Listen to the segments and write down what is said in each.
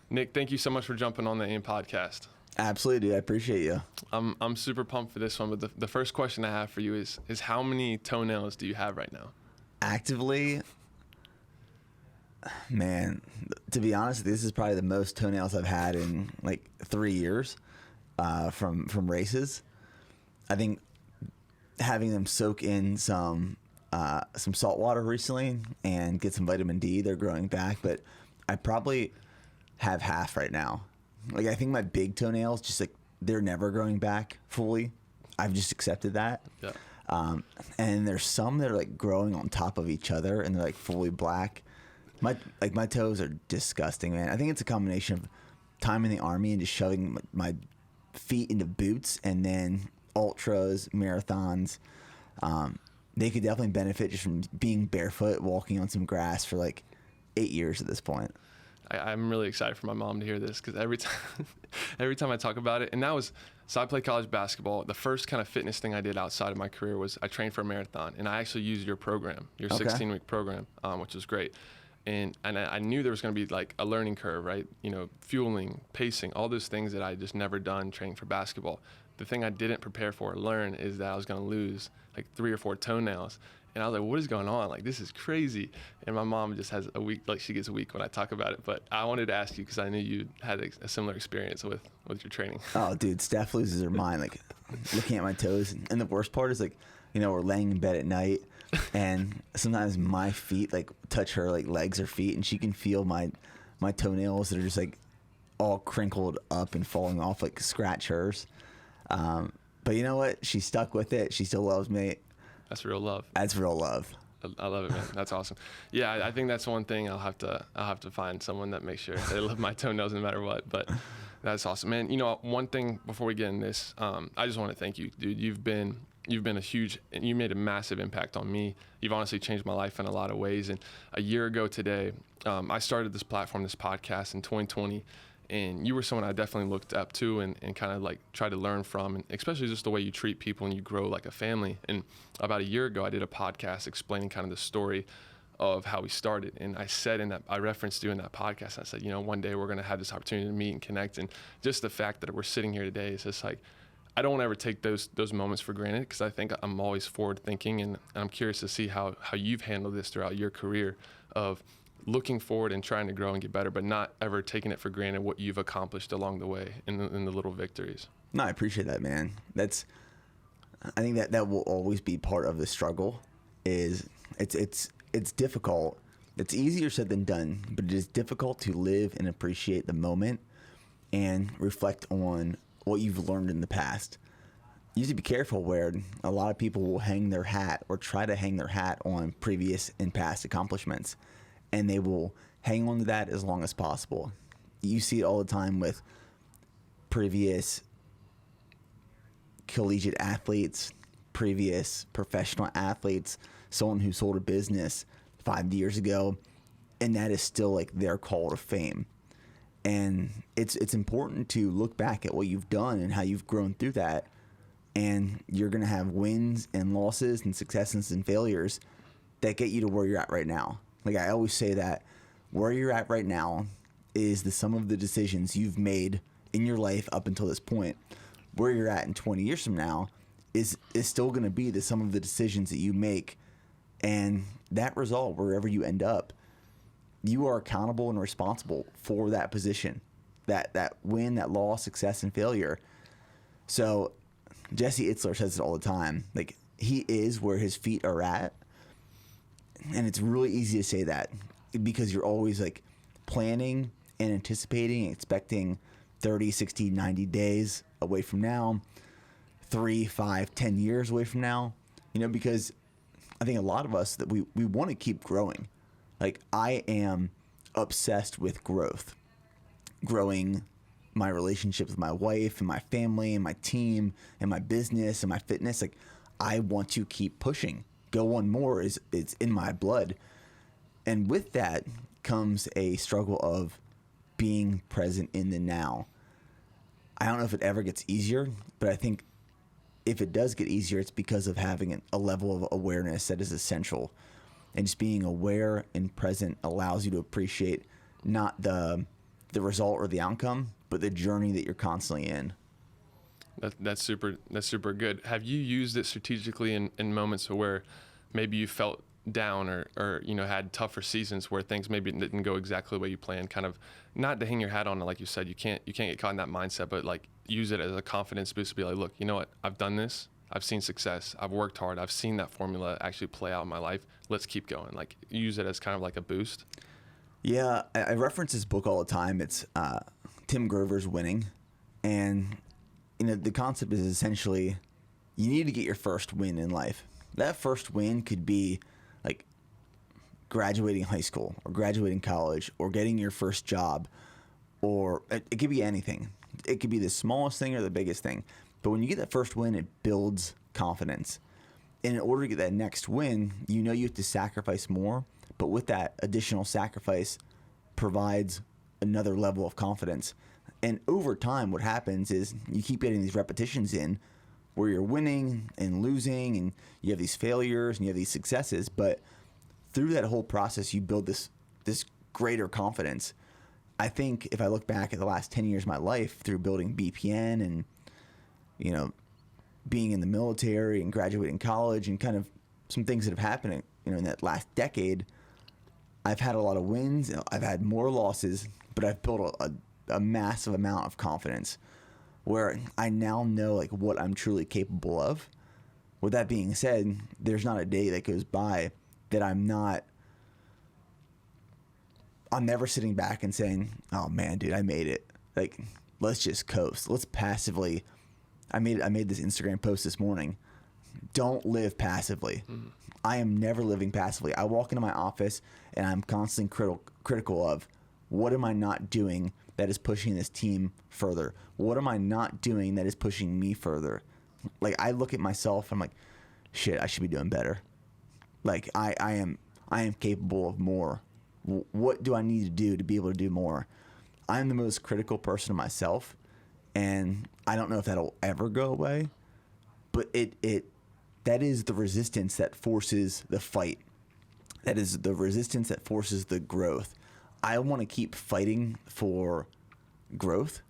Nick, thank you so much for jumping on the AIM podcast. Absolutely, dude. I appreciate you. I'm super pumped for this one, but the first question I have for you is how many toenails do you have right now? Actively, man, to be honest, this is probably the most toenails I've had in like 3 years from races. I think having them soak in some salt water recently and get some vitamin D, they're growing back, but I probably have half right now. Like, I think my big toenails, just like, they're never growing back fully. I've just accepted that. Yeah. And there's some that are like growing on top of each other and they're like fully black. My toes are disgusting, man. I think it's a combination of time in the Army and just shoving my feet into boots, and then ultras, marathons. They could definitely benefit just from being barefoot, walking on some grass for like 8 years at this point. I'm really excited for my mom to hear this, because every time I talk about it, and so I played college basketball. The first kind of fitness thing I did outside of my career was I trained for a marathon, and I actually used your program, your 16-week program, which was great. And I knew there was going to be like a learning curve, right? You know, fueling, pacing, all those things that I just never done training for basketball. The thing I didn't prepare for or learn is that I was going to lose like 3 or 4 toenails. And I was like, what is going on? Like, this is crazy. And my mom just has a week, like she gets weak when I talk about it. But I wanted to ask you, because I knew you had a similar experience with your training. Oh, dude, Steph loses her mind, like looking at my toes. And the worst part is, like, you know, we're laying in bed at night, and sometimes my feet like touch her like legs or feet, and she can feel my toenails that are just like all crinkled up and falling off, like scratch hers. But you know what? She stuck with it. She still loves me. That's real love. That's real love. I love it, man. That's awesome. Yeah, I think that's one thing I'll have to find someone that makes sure they love my toenails no matter what. But that's awesome, man. You know, one thing before we get in this, I just want to thank you, dude. You've been you made a massive impact on me. You've honestly changed my life in a lot of ways. And a year ago today, I started this platform, this podcast in 2020. And you were someone I definitely looked up to and kind of like tried to learn from, and especially just the way you treat people and you grow like a family. And about a year ago, I did a podcast explaining kind of the story of how we started. And I referenced you in that podcast. I said, you know, one day we're going to have this opportunity to meet and connect. And just the fact that we're sitting here today is just like, I don't want to ever take those moments for granted, because I think I'm always forward thinking, and I'm curious to see how you've handled this throughout your career of looking forward and trying to grow and get better, but not ever taking it for granted what you've accomplished along the way in the little victories. No, I appreciate that, man. I think that will always be part of the struggle. Is it's difficult. It's easier said than done, but it is difficult to live and appreciate the moment and reflect on what you've learned in the past. You have to be careful where a lot of people will hang their hat or try to hang their hat on previous and past accomplishments, and they will hang on to that as long as possible. You see it all the time with previous collegiate athletes, previous professional athletes, someone who sold a business 5 years ago, and that is still like their call to fame. And it's important to look back at what you've done and how you've grown through that. And you're going to have wins and losses and successes and failures that get you to where you're at right now. Like I always say, that where you're at right now is the sum of the decisions you've made in your life up until this point. Where you're at in 20 years from now is still going to be the sum of the decisions that you make. And that result, wherever you end up, you are accountable and responsible for that position, that win, that loss, success, and failure. So Jesse Itzler says it all the time. Like, he is where his feet are at. And it's really easy to say that because you're always like planning and anticipating and expecting 30, 60, 90 days away from now, 3, 5, 10 years away from now, you know, because I think a lot of us that we want to keep growing. Like, I am obsessed with growing my relationship with my wife and my family and my team and my business and my fitness. Like, I want to keep pushing. Go one more it's in my blood. And with that comes a struggle of being present in the now. I don't know if it ever gets easier, but I think if it does get easier, it's because of having a level of awareness that is essential. And just being aware and present allows you to appreciate not the the result or the outcome, but the journey that you're constantly in. That's super good. Have you used it strategically in moments where maybe you felt down or had tougher seasons where things maybe didn't go exactly the way you planned? Kind of not to hang your hat on it, like you said, you can't get caught in that mindset, but like use it as a confidence boost to be like, look, you know what, I've done this, I've seen success, I've worked hard, I've seen that formula actually play out in my life. Let's keep going. Like use it as kind of like a boost. Yeah, I reference this book all the time. It's Tim Grover's Winning, and the concept is essentially you need to get your first win in life. That first win could be like graduating high school or graduating college or getting your first job, or it could be anything. It could be the smallest thing or the biggest thing. But when you get that first win, it builds confidence. And in order to get that next win, you have to sacrifice more. But with that additional sacrifice provides another level of confidence. And over time, what happens is you keep getting these repetitions in where you're winning and losing, and you have these failures and you have these successes. But through that whole process, you build this greater confidence. I think if I look back at the last 10 years of my life through building BPN and, being in the military and graduating college and kind of some things that have happened, in that last decade, I've had a lot of wins. I've had more losses, but I've built a massive amount of confidence where I now know like what I'm truly capable of. With that being said, there's not a day that goes by that I'm never sitting back and saying, oh man, dude, I made it. Like, let's just coast. Let's passively. I made this Instagram post this morning. Don't live passively. Mm-hmm. I am never living passively. I walk into my office and I'm constantly critical of what am I not doing that is pushing this team further? What am I not doing that is pushing me further? Like I look at myself and I'm like, shit, I should be doing better. Like I am capable of more. What do I need to do to be able to do more? I'm the most critical person of myself, and I don't know if that'll ever go away, but that is the resistance that forces the fight. That is the resistance that forces the growth. I want to keep fighting for growth.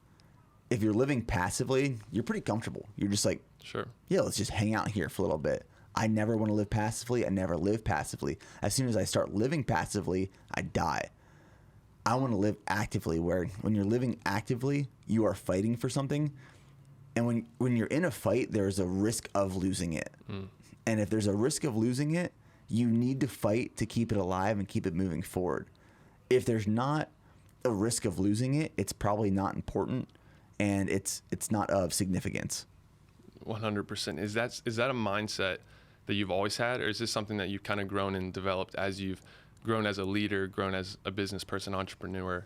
If you're living passively, you're pretty comfortable. You're just like, sure, yeah, let's just hang out here for a little bit. I never want to live passively. I never live passively. As soon as I start living passively, I die. I want to live actively, where when you're living actively, you are fighting for something. And when you're in a fight, there's a risk of losing it. Mm. And if there's a risk of losing it, you need to fight to keep it alive and keep it moving forward. If there's not a risk of losing it, it's probably not important, and it's not of significance. 100%. Is that a mindset that you've always had, or is this something that you've kind of grown and developed as you've grown as a leader, grown as a business person, entrepreneur?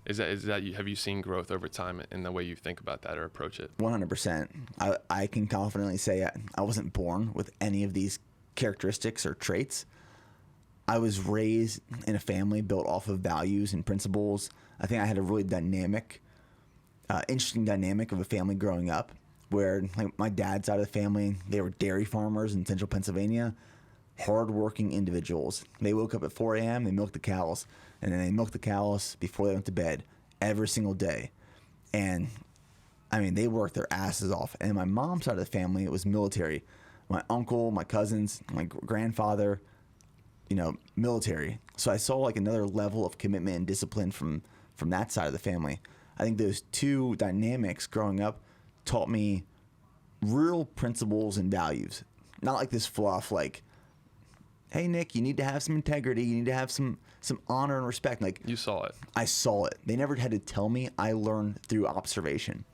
Is that have you seen growth over time in the way you think about that or approach it? 100%. I can confidently say I wasn't born with any of these characteristics or traits. I was raised in a family built off of values and principles. I think I had a really interesting dynamic of a family growing up, where like my dad's side of the family, they were dairy farmers in central Pennsylvania, hardworking individuals. They woke up at 4 a.m., they milked the cows, and then they milked the cows before they went to bed every single day. And I mean, they worked their asses off. And my mom's side of the family, it was military. My uncle, my cousins, my grandfather, military. So I saw like another level of commitment and discipline from that side of the family. I think those two dynamics growing up taught me real principles and values. Not like this fluff, like, hey, Nick, you need to have some integrity. You need to have some honor and respect. Like, you saw it. I saw it. They never had to tell me. I learned through observation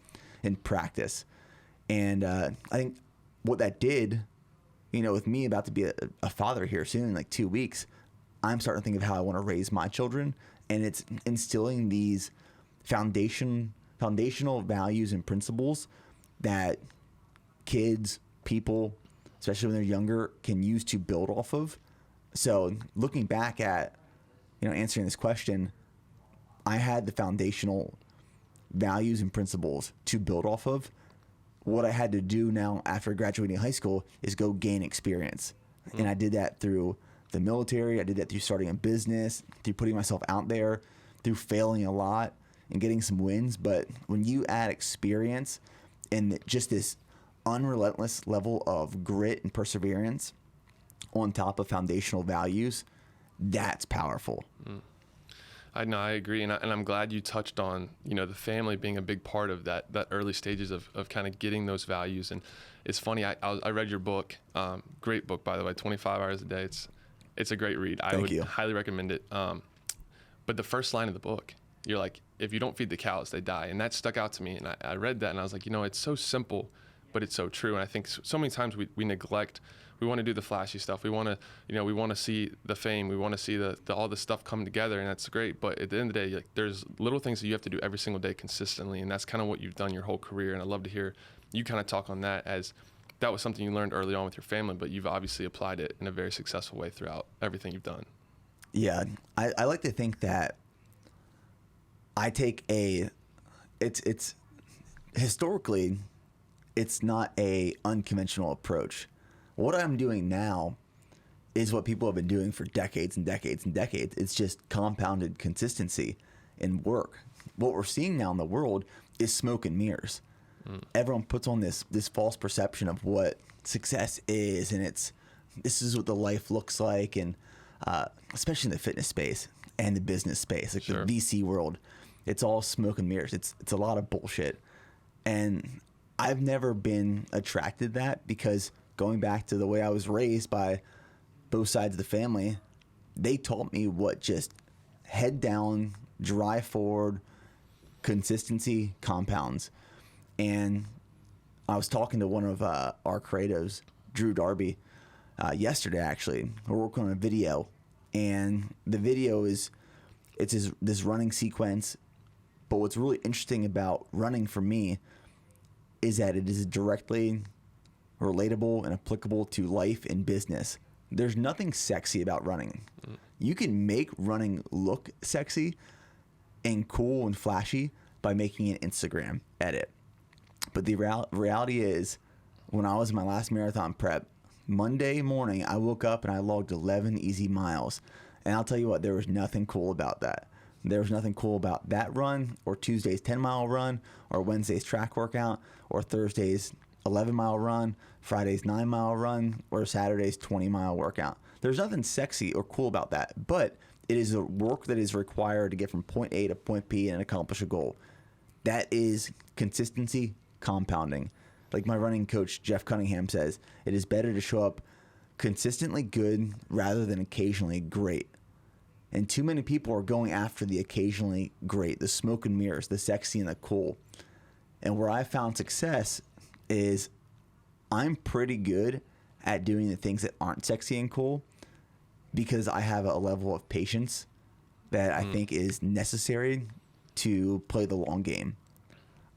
and practice. And I think what that did, with me about to be a father here soon in like 2 weeks, I'm starting to think of how I want to raise my children. And it's instilling these foundational values and principles that kids, people, especially when they're younger, can use to build off of. So looking back at, answering this question, I had the foundational values and principles to build off of. What I had to do now after graduating high school is go gain experience. Mm-hmm. And I did that through the military. I did that through starting a business, through putting myself out there, through failing a lot, and getting some wins, but when you add experience and just this unrelentless level of grit and perseverance on top of foundational values, that's powerful. I know, I agree, and I'm glad you touched on, the family being a big part of that early stages of kind of getting those values. And it's funny, I read your book, great book, by the way, 25 Hours a Day. It's a great read. I would highly recommend it. But the first line of the book, you're like, if you don't feed the cows, they die. And that stuck out to me, and I read that, and I was like, it's so simple, but it's so true. And I think so many times we neglect. We want to do the flashy stuff. We want to, we want to see the fame. We want to see the all the stuff come together, and that's great. But at the end of the day, like, there's little things that you have to do every single day consistently, and that's kind of what you've done your whole career. And I'd love to hear you kind of talk on that, as that was something you learned early on with your family, but you've obviously applied it in a very successful way throughout everything you've done. Yeah, I like to think that I take it's historically, it's not a unconventional approach. What I'm doing now is what people have been doing for decades and decades and decades. It's just compounded consistency in work. What we're seeing now in the world is smoke and mirrors. Everyone puts on this false perception of what success is, and this is what the life looks like, and especially in the fitness space and the business space, like the VC world, it's all smoke and mirrors. It's a lot of bullshit, and I've never been attracted to that, because going back to the way I was raised by both sides of the family, they taught me what just head down, drive forward, consistency compounds. And I was talking to one of our creatives, Drew Darby, yesterday, actually. We're working on a video, and the video it's this running sequence. But what's really interesting about running for me is that it is directly relatable and applicable to life and business. There's nothing sexy about running. You can make running look sexy and cool and flashy by making an Instagram edit. But the reality is, when I was in my last marathon prep, Monday morning, I woke up and I logged 11 easy miles. And I'll tell you what, there was nothing cool about that. There was nothing cool about that run, or Tuesday's 10-mile run, or Wednesday's track workout, or Thursday's 11-mile run, Friday's 9-mile run, or Saturday's 20-mile workout. There's nothing sexy or cool about that, but it is the work that is required to get from point A to point B and accomplish a goal. That is consistency compounding. Like my running coach, Jeff Cunningham, says, it is better to show up consistently good rather than occasionally great. And too many people are going after the occasionally great, the smoke and mirrors, the sexy and the cool. And where I found success is I'm pretty good at doing the things that aren't sexy and cool, because I have a level of patience that I think is necessary to play the long game.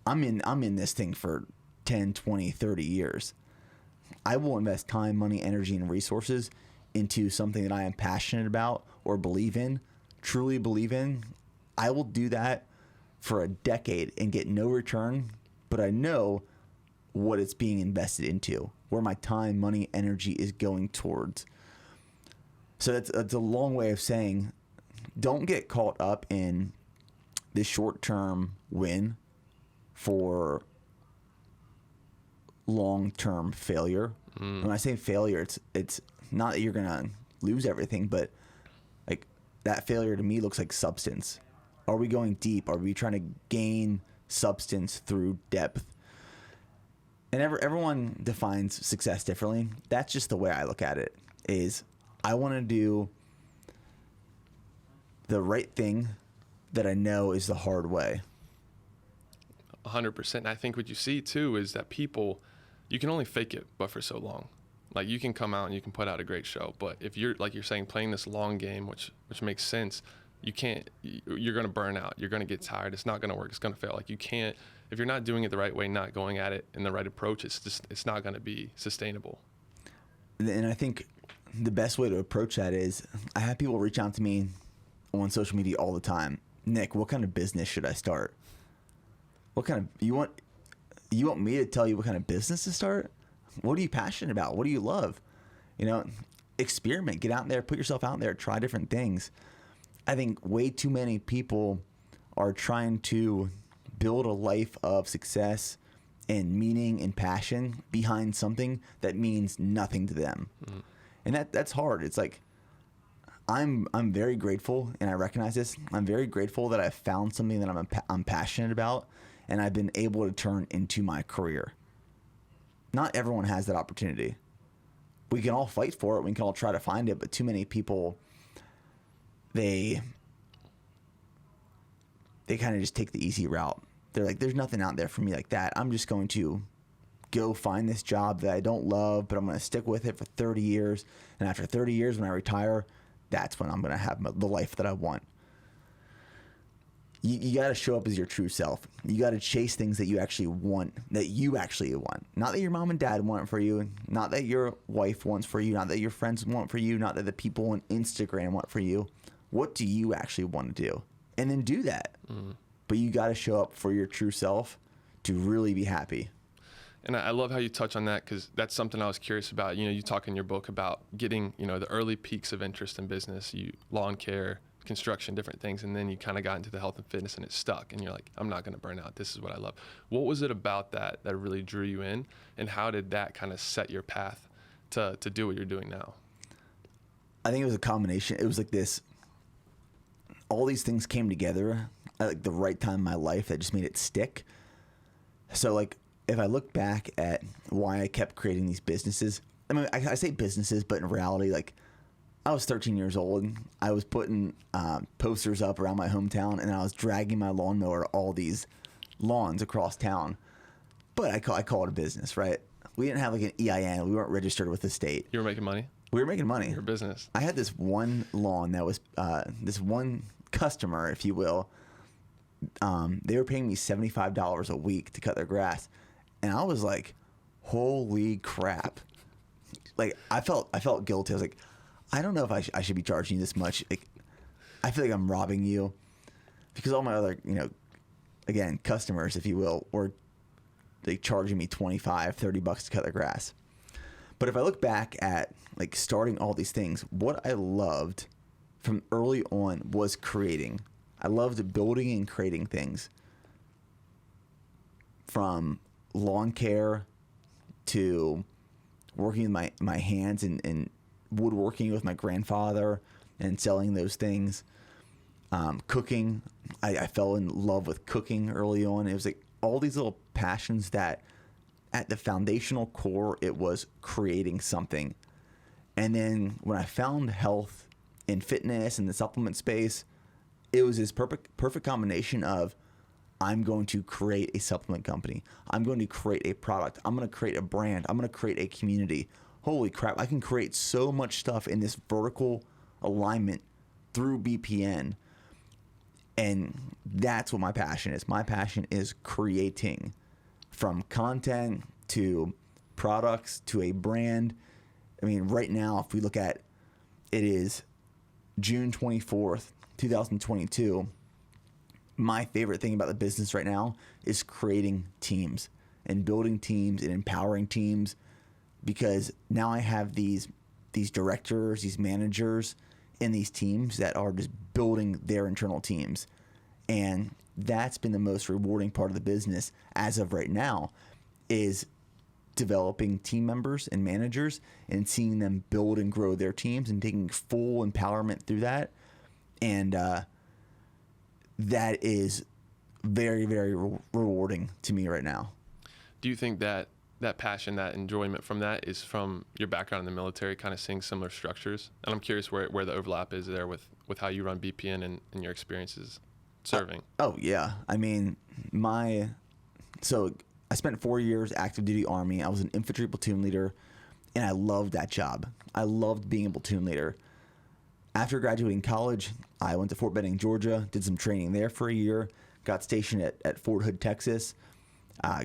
I'm in this thing for 10, 20, 30 years. I will invest time, money, energy, and resources into something that I am passionate about or believe in, truly believe in. I will do that for a decade and get no return, but I know what it's being invested into, where my time, money, energy is going towards. So that's a long way of saying, don't get caught up in this short-term win for long-term failure. When I say failure, it's not that you're gonna lose everything, but like that failure to me looks like substance. Are we going deep? Are we trying to gain substance through depth? And everyone defines success differently. That's just the way I look at it. Is I want to do the right thing that I know is the hard way. 100%. And I think what you see too is that people, you can only fake it, but for so long. Like you can come out and you can put out a great show, but if you're, like you're saying, playing this long game, which makes sense, you're going to burn out. You're going to get tired. It's not going to work. It's going to fail. Like you can't, if you're not doing it the right way, not going at it in the right approach, it's not going to be sustainable. And I think the best way to approach that is, I have people reach out to me on social media all the time. Nick, what kind of business should I start? What kind of, you want me to tell you what kind of business to start? What are you passionate about? What do you love? Experiment, get out there, put yourself out there, try different things. I think way too many people are trying to build a life of success and meaning and passion behind something that means nothing to them. Mm-hmm. And that's hard. It's like, I'm very grateful, and I recognize this. I'm very grateful that I've found something that I'm passionate about, and I've been able to turn into my career. Not everyone has that opportunity. We can all fight for it. We can all try to find it, but too many people, they kind of just take the easy route. They're like, there's nothing out there for me like that. I'm just going to go find this job that I don't love, but I'm going to stick with it for 30 years. And after 30 years, when I retire, that's when I'm going to have the life that I want. You got to show up as your true self. You got to chase things that you actually want, Not that your mom and dad want for you, not that your wife wants for you, not that your friends want for you, not that the people on Instagram want for you. What do you actually want to do? And then do that. Mm. But you got to show up for your true self to really be happy. And I love how you touch on that, because that's something I was curious about. You talk in your book about getting, the early peaks of interest in business, lawn care, construction, different things, and then you kind of got into the health and fitness and it stuck, and you're like, I'm not going to burn out. This is what I love. What was it about that really drew you in, and how did that kind of set your path to do what you're doing now? I think it was a combination. It was like this, all these things came together at like the right time in my life that just made it stick. So like, if I look back at why I kept creating these businesses, I mean, I say businesses, but in reality, like, I was 13 years old. I was putting posters up around my hometown, and I was dragging my lawnmower to all these lawns across town. But I call it a business, right? We didn't have like an EIN. We weren't registered with the state. You were making money? We were making money. Your business. I had this one lawn that was this one customer, if you will. They were paying me $75 a week to cut their grass. And I was like, holy crap. Like, I felt guilty. I was like, I don't know if I should be charging you this much. Like, I feel like I'm robbing you, because all my other, again, customers, if you will, were like charging me $25, $30 to cut their grass. But if I look back at like starting all these things, what I loved from early on was creating. I loved building and creating things, from lawn care to working with my hands and woodworking with my grandfather and selling those things. Cooking, I fell in love with cooking early on. It was like all these little passions that at the foundational core, it was creating something. And then when I found health and fitness and the supplement space, it was this perfect combination of, I'm going to create a supplement company. I'm going to create a product. I'm going to create a brand. I'm going to create a community. Holy crap, I can create so much stuff in this vertical alignment through BPN. And that's what my passion is. My passion is creating, from content to products to a brand. I mean, right now, if we look at, it is June 24th, 2022. My favorite thing about the business right now is creating teams and building teams and empowering teams, because now I have these directors, these managers in these teams that are just building their internal teams. And that's been the most rewarding part of the business as of right now, is developing team members and managers and seeing them build and grow their teams and taking full empowerment through that. And that is very, very rewarding to me right now. Do you think that passion, that enjoyment from that is from your background in the military, kind of seeing similar structures? And I'm curious where the overlap is there with how you run BPN and your experiences serving. Oh, yeah. I mean, so I spent 4 years active duty Army. I was an infantry platoon leader, and I loved that job. I loved being a platoon leader. After graduating college, I went to Fort Benning, Georgia, did some training there for a year, got stationed at Fort Hood, Texas,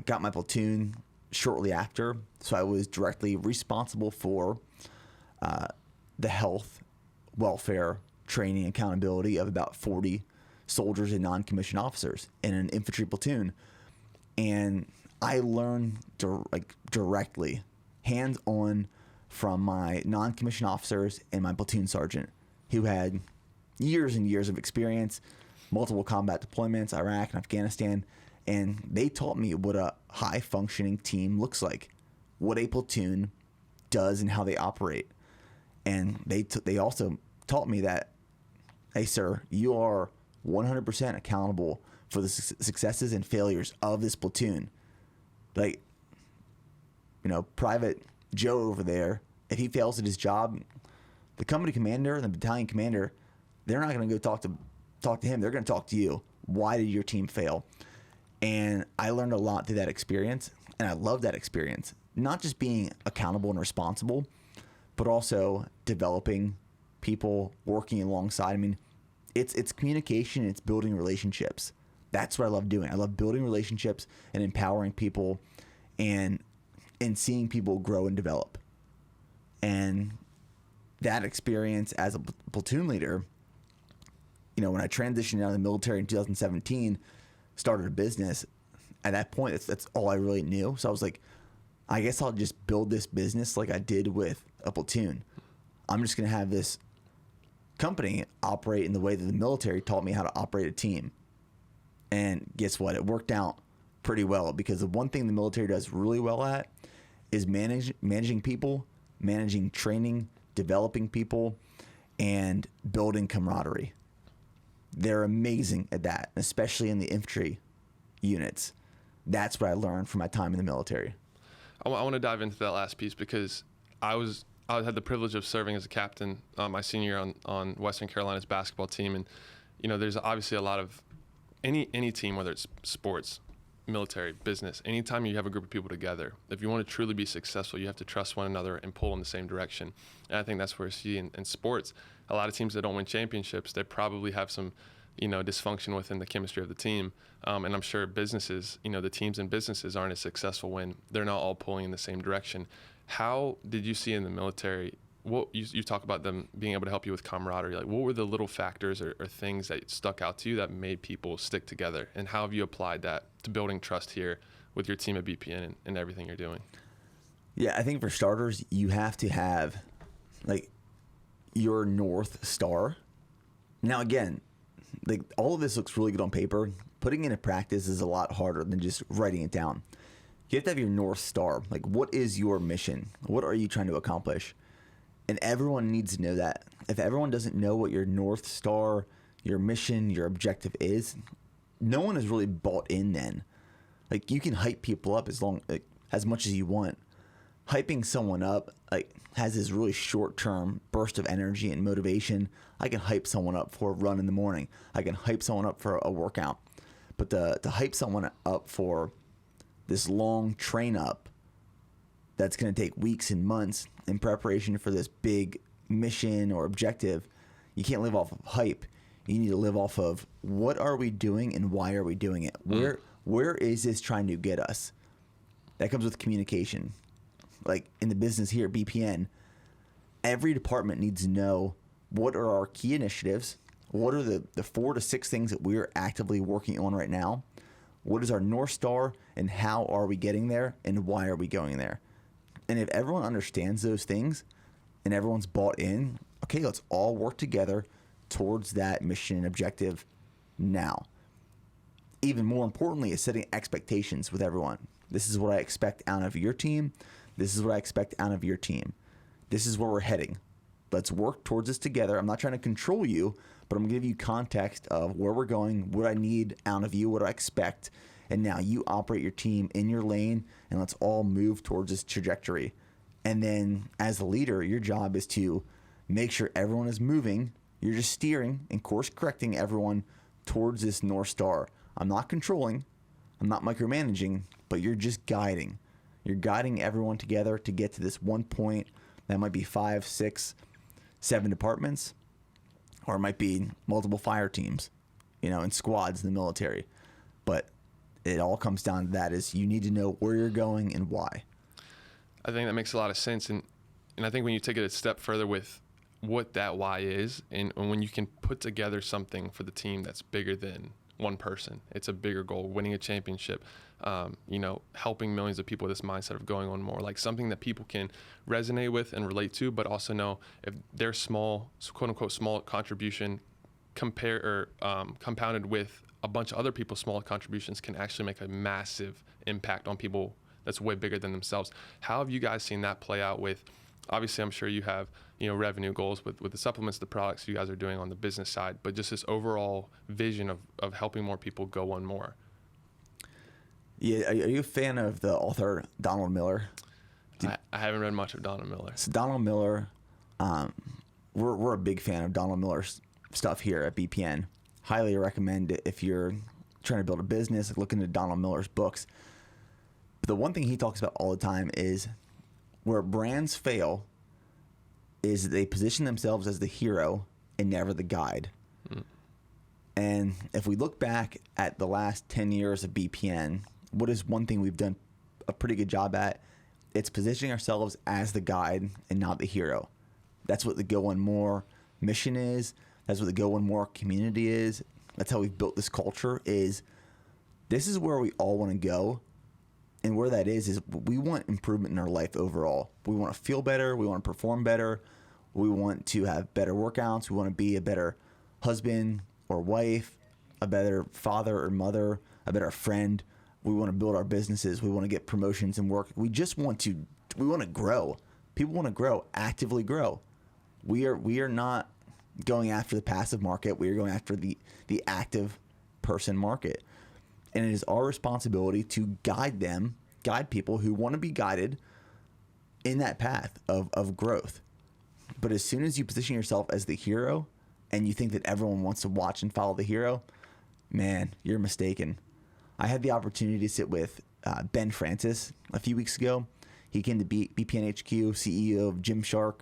got my platoon shortly after. So I was directly responsible for the health, welfare, training, accountability of about 40 soldiers and non-commissioned officers in an infantry platoon. And I learned directly, hands-on, from my non-commissioned officers and my platoon sergeant, who had years and years of experience, multiple combat deployments, Iraq and Afghanistan, and they taught me what a high-functioning team looks like, what a platoon does and how they operate. And they also taught me that, hey, sir, you are 100% accountable for the successes and failures of this platoon. Like, Private Joe over there, if he fails at his job, the company commander and the battalion commander, they're not going to go talk to him. They're going to talk to you. Why did your team fail? And I learned a lot through that experience, and I love that experience. Not just being accountable and responsible, but also developing people, working alongside. I mean, it's communication, it's building relationships. That's what I love doing. I love building relationships and empowering people and seeing people grow and develop. And that experience as a platoon leader, when I transitioned out of the military in 2017, started a business, at that point, that's all I really knew. So I was like, I guess I'll just build this business like I did with a platoon. I'm just going to have this company operate in the way that the military taught me how to operate a team. And guess what? It worked out pretty well, because the one thing the military does really well at is managing people, managing training, developing people, and building camaraderie. They're amazing at that, especially in the infantry units. That's what I learned from my time in the military. I want to dive into that last piece, because I had the privilege of serving as a captain my senior year on Western Carolina's basketball team. And, there's obviously a lot of any team, whether it's sports, military, business, anytime you have a group of people together, if you want to truly be successful, you have to trust one another and pull in the same direction. And I think that's where I see in sports, a lot of teams that don't win championships, they probably have some, dysfunction within the chemistry of the team. And I'm sure businesses, the teams and businesses aren't as successful when they're not all pulling in the same direction. How did you see in the military, what you talk about them being able to help you with camaraderie, like what were the little factors or things that stuck out to you that made people stick together? And how have you applied that to building trust here with your team at BPN and everything you're doing? Yeah, I think for starters, you have to have like your North Star. Now, again, like all of this looks really good on paper. Putting it into practice is a lot harder than just writing it down. You have to have your North Star. Like, what is your mission? What are you trying to accomplish? And everyone needs to know that. If everyone doesn't know what your North Star, your mission, your objective is, no one is really bought in then. Like, you can hype people up as much as you want. Hyping someone up has this really short-term burst of energy and motivation. I can hype someone up for a run in the morning. I can hype someone up for a workout. But to hype someone up for this long train up that's going to take weeks and months in preparation for this big mission or objective, you can't live off of hype. You need to live off of what are we doing and why are we doing it? Where is this trying to get us? That comes with communication. Like in the business here at BPN, every department needs to know what are our key initiatives, what are the 4 to 6 things that we're actively working on right now, what is our North Star, and how are we getting there, and why are we going there? And if everyone understands those things and everyone's bought in, okay, let's all work together towards that mission and objective now. Even more importantly is setting expectations with everyone. This is what I expect out of your team. This is what I expect out of your team. This is where we're heading. Let's work towards this together. I'm not trying to control you, but I'm going to give you context of where we're going, what I need out of you, what I expect. And now you operate your team in your lane, and let's all move towards this trajectory. And then as the leader, your job is to make sure everyone is moving. You're just steering and course correcting everyone towards this North Star. I'm not controlling. I'm not micromanaging, but you're just guiding. You're guiding everyone together to get to this one point. That might be 5, 6, 7 departments, or it might be multiple fire teams, and squads in the military. But it all comes down to that is you need to know where you're going and why. I think that makes a lot of sense. And I think when you take it a step further with what that why is, and when you can put together something for the team that's bigger than one person, it's a bigger goal, winning a championship, helping millions of people with this mindset of going on more, like something that people can resonate with and relate to, but also know if their small, quote unquote, small contribution compounded with a bunch of other people's small contributions can actually make a massive impact on people that's way bigger than themselves. How have you guys seen that play out with, obviously I'm sure you have, revenue goals with the supplements, the products you guys are doing on the business side, but just this overall vision of helping more people go one more? Yeah, are you a fan of the author Donald Miller? I haven't read much of Donald Miller. So Donald Miller, we're a big fan of Donald Miller's stuff here at BPN. Highly recommend it if you're trying to build a business, look into Donald Miller's books. But the one thing he talks about all the time is where brands fail is they position themselves as the hero and never the guide. And if we look back at the last 10 years of BPN, what is one thing we've done a pretty good job at? It's positioning ourselves as the guide and not the hero. That's what the Go One More mission is. That's what the Go One More community is. That's how we've built this culture. Is this is where we all want to go, and where that is we want improvement in our life overall. We want to feel better. We want to perform better. We want to have better workouts. We want to be a better husband or wife, a better father or mother, a better friend. We want to build our businesses. We want to get promotions and work. We want to grow. People want to grow, actively grow. We are not going after the passive market. We are going after the active person market. And it is our responsibility to guide people who want to be guided in that path of growth. But as soon as you position yourself as the hero and you think that everyone wants to watch and follow the hero, man, you're mistaken. I had the opportunity to sit with Ben Francis a few weeks ago. He came to BPN HQ, CEO of Gymshark,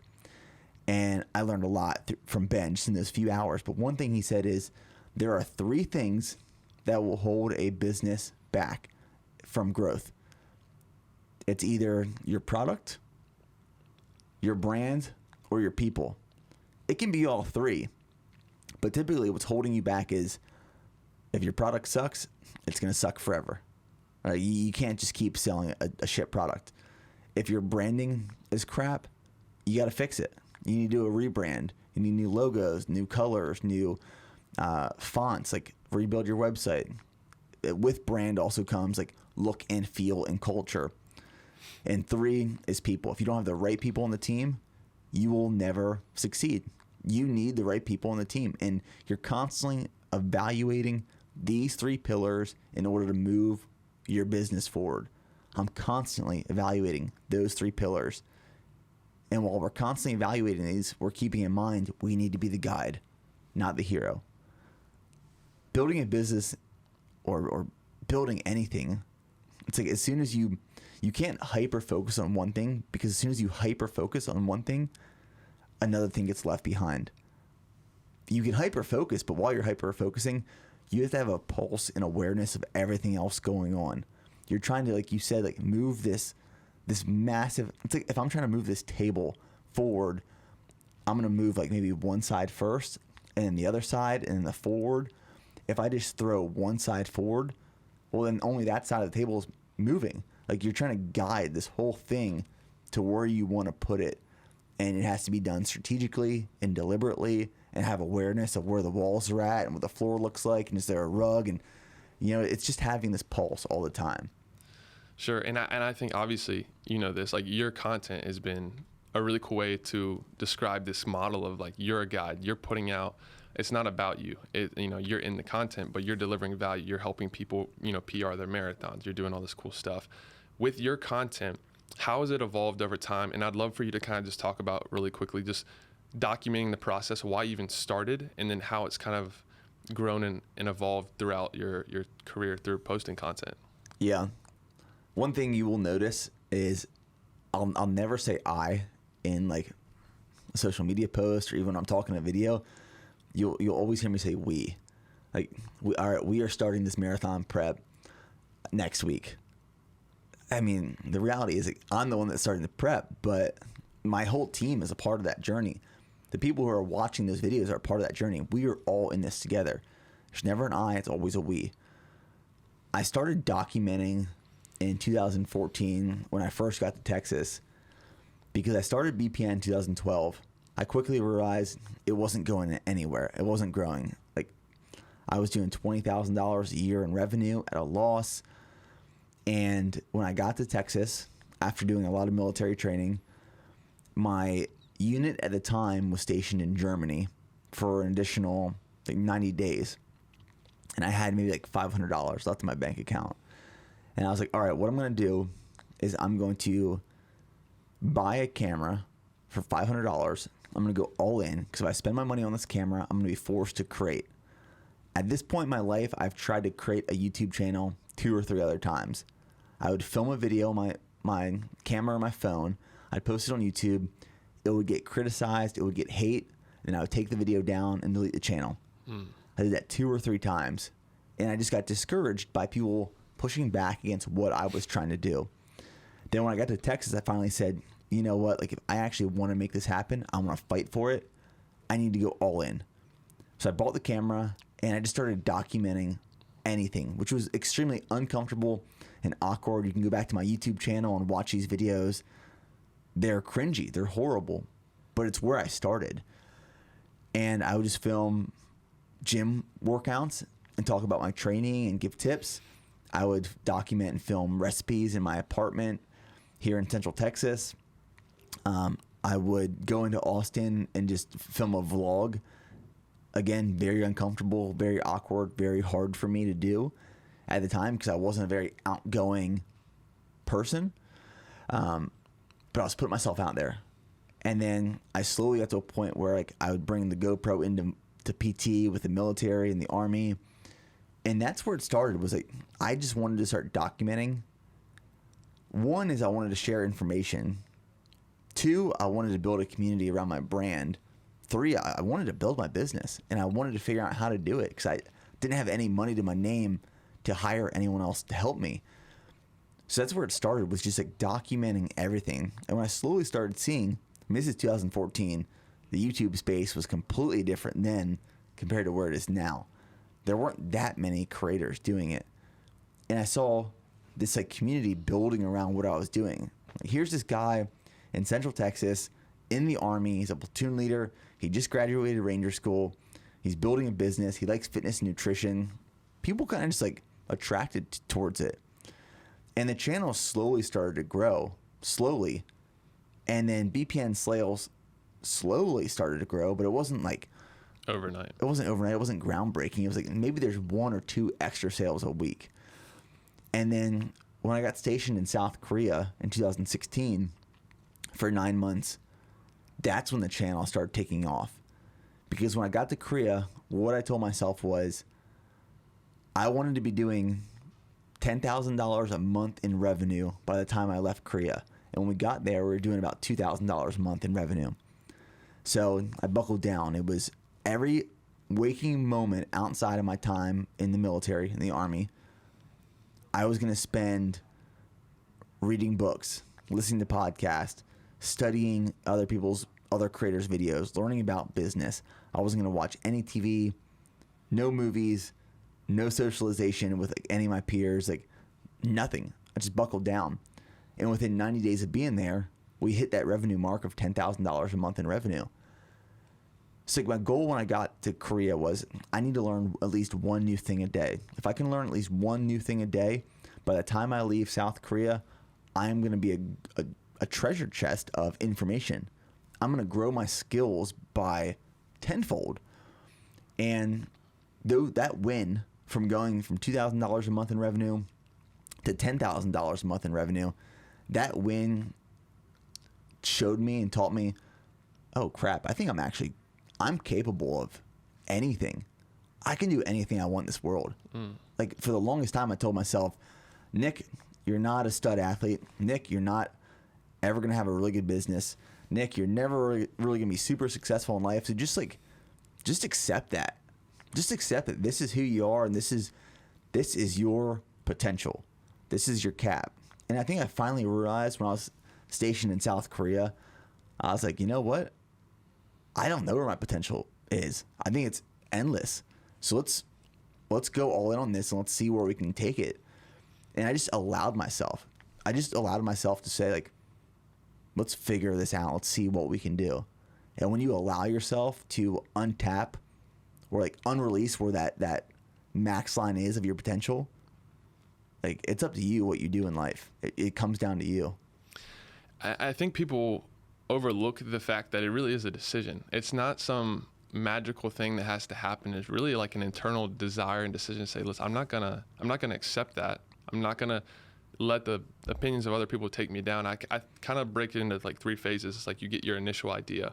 and I learned a lot from Ben just in those few hours. But one thing he said is there are 3 things that will hold a business back from growth. It's either your product, your brand, or your people. It can be all 3, but typically what's holding you back is if your product sucks, it's going to suck forever. You can't just keep selling a shit product. If your branding is crap, you got to fix it. You need to do a rebrand. You need new logos, new colors, new fonts, like rebuild your website. With brand also comes like look and feel and culture. And 3 is people. If you don't have the right people on the team, you will never succeed. You need the right people on the team. And you're constantly evaluating these 3 pillars in order to move your business forward. I'm constantly evaluating those 3 pillars. And while we're constantly evaluating these, we're keeping in mind we need to be the guide, not the hero. Building a business or building anything, it's like as soon as you can't hyper focus on one thing, because as soon as you hyper focus on one thing, another thing gets left behind. You can hyper focus, but while you're hyper focusing, you have to have a pulse and awareness of everything else going on. You're trying to, like you said, like move this massive, it's like if I'm trying to move this table forward, I'm going to move like maybe one side first and then the other side and then the forward. If I just throw one side forward, well, then only that side of the table is moving. Like you're trying to guide this whole thing to where you want to put it. And it has to be done strategically and deliberately and have awareness of where the walls are at and what the floor looks like. And is there a rug? And, it's just having this pulse all the time. Sure. And I think obviously, this, like your content has been a really cool way to describe this model of like, you're a guide, you're putting out, it's not about you. You're in the content, but you're delivering value. You're helping people, PR their marathons. You're doing all this cool stuff. With your content, how has it evolved over time? And I'd love for you to kind of just talk about really quickly, just documenting the process, why you even started, and then how it's kind of grown and evolved throughout your career through posting content. Yeah. One thing you will notice is I'll never say I in like a social media post or even when I'm talking a video. You'll always hear me say we. Like we are starting this marathon prep next week. I mean, the reality is like, I'm the one that's starting the prep, but my whole team is a part of that journey. The people who are watching those videos are a part of that journey. We are all in this together. There's never an I, it's always a we. I started documenting in 2014 when I first got to Texas because I started BPN in 2012. I quickly realized it wasn't going anywhere. It wasn't growing. I was doing $20,000 a year in revenue at a loss. And when I got to Texas, after doing a lot of military training, my unit at the time was stationed in Germany for an additional 90 days. And I had maybe like $500 left in my bank account. And I was like, all right, what I'm going to do is I'm going to buy a camera for $500. I'm going to go all in, because if I spend my money on this camera, I'm going to be forced to create. At this point in my life, I've tried to create a YouTube channel 2 or 3 other times. I would film a video on my camera or my phone. I'd post it on YouTube. It would get criticized. It would get hate. And I would take the video down and delete the channel. I did that 2 or 3 times. And I just got discouraged by people pushing back against what I was trying to do. Then when I got to Texas, I finally said, you know what? Like, if I actually want to make this happen, I want to fight for it. I need to go all in. So I bought the camera and I just started documenting anything, which was extremely uncomfortable and awkward. You can go back to my YouTube channel and watch these videos. They're cringy. They're horrible. But it's where I started. And I would just film gym workouts and talk about my training and give tips. I would document and film recipes in my apartment here in Central Texas. I would go into Austin and just film a vlog. Again, very uncomfortable, very awkward, very hard for me to do at the time because I wasn't a very outgoing person. But I was putting myself out there. And then I slowly got to a point where like I would bring the GoPro into PT with the military and the Army. And that's where it started, was like I just wanted to start documenting. One is I wanted to share information. 2, I wanted to build a community around my brand. 3, I wanted to build my business, and I wanted to figure out how to do it because I didn't have any money to my name to hire anyone else to help me. So that's where it started, was just like documenting everything. And when I slowly started seeing, I mean, this is 2014, the YouTube space was completely different then compared to where it is now. There weren't that many creators doing it. And I saw this like community building around what I was doing. Like, here's this guy in Central Texas in the Army. He's a platoon leader. He just graduated Ranger School. He's building a business. He likes fitness and nutrition. People kind of just like attracted towards it. And the channel slowly started to grow, slowly. And then BPN sales slowly started to grow, but it wasn't like overnight. It wasn't overnight. It wasn't groundbreaking. It was like maybe there's 1 or 2 extra sales a week. And then when I got stationed in South Korea in 2016 for 9 months, that's when the channel started taking off. Because when I got to Korea, what I told myself was I wanted to be doing $10,000 a month in revenue by the time I left Korea. And when we got there, we were doing about $2,000 a month in revenue. So I buckled down. It was every waking moment outside of my time in the military, in the Army, I was going to spend reading books, listening to podcasts, studying other creators' videos, learning about business. I wasn't going to watch any TV, no movies, no socialization with like any of my peers, like nothing. I just buckled down. And within 90 days of being there, we hit that revenue mark of $10,000 a month in revenue. So like my goal when I got to Korea was I need to learn at least one new thing a day. If I can learn at least one new thing a day, by the time I leave South Korea, I am going to be a treasure chest of information. I'm going to grow my skills by tenfold. And though that win from going from $2,000 a month in revenue to $10,000 a month in revenue, that win showed me and taught me, oh crap, I think I'm capable of anything. I can do anything I want in this world. Like for the longest time I told myself, Nick, you're not a stud athlete. Nick, you're not ever going to have a really good business. Nick, you're never really going to be super successful in life. So just accept that. Just accept that this is who you are and this is your potential. This is your cap. And I think I finally realized when I was stationed in South Korea, I was like, you know what? I don't know where my potential is. I think it's endless. So let's go all in on this and let's see where we can take it. And I just allowed myself to say like, let's figure this out. Let's see what we can do. And when you allow yourself to untap or like unrelease where that max line is of your potential, like, it's up to you what you do in life. It comes down to you. I think people overlook the fact that it really is a decision. It's not some magical thing that has to happen. It's really like an internal desire and decision to say, listen, I'm not gonna accept that. I'm not gonna let the opinions of other people take me down. I kind of break it into like 3 phases. It's like you get your initial idea,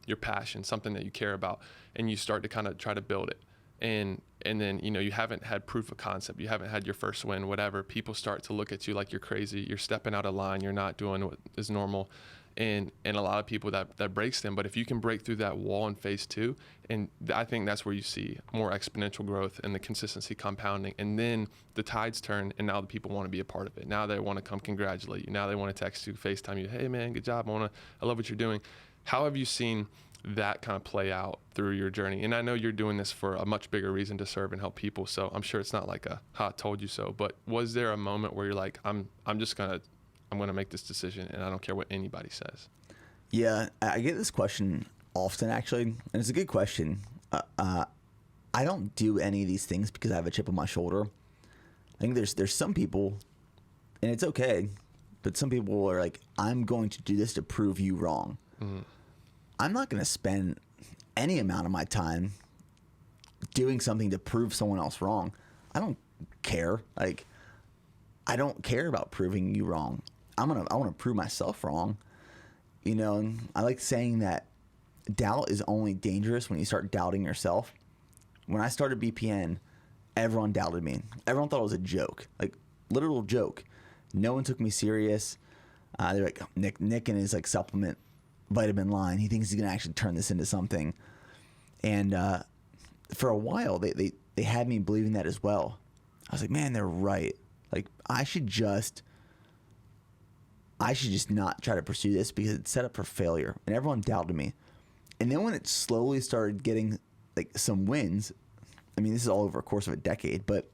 your passion, something that you care about, and you start to kind of try to build it. And then, you know, you haven't had proof of concept. You haven't had your first win, whatever. People start to look at you like you're crazy. You're stepping out of line. You're not doing what is normal. And a lot of people that breaks them. But if you can break through that wall in phase 2, and I think that's where you see more exponential growth and the consistency compounding. And then the tides turn, and now the people want to be a part of it. Now they want to come congratulate you. Now they want to text you, FaceTime you. Hey man, good job. I love what you're doing. How have you seen that kind of play out through your journey? And I know you're doing this for a much bigger reason, to serve and help people. So I'm sure it's not like a "ha, told you so." But was there a moment where you're like, I'm gonna make this decision, and I don't care what anybody says? Yeah, I get this question often, actually, and it's a good question. I don't do any of these things because I have a chip on my shoulder. I think there's some people, and it's okay, but some people are like, I'm going to do this to prove you wrong. Mm-hmm. I'm not going to spend any amount of my time doing something to prove someone else wrong. I don't care. Like, I don't care about proving you wrong. I want to prove myself wrong. You know, and I like saying that doubt is only dangerous when you start doubting yourself. When I started BPN, everyone doubted me. Everyone thought it was a joke, like literal joke. No one took me serious. They're like, Nick and his like supplement vitamin line, he thinks he's gonna actually turn this into something. And for a while, they had me believing that as well. I was like, man, they're right. Like, I should just not try to pursue this because it's set up for failure. And everyone doubted me. And then when it slowly started getting like some wins, I mean, this is all over a course of a decade, but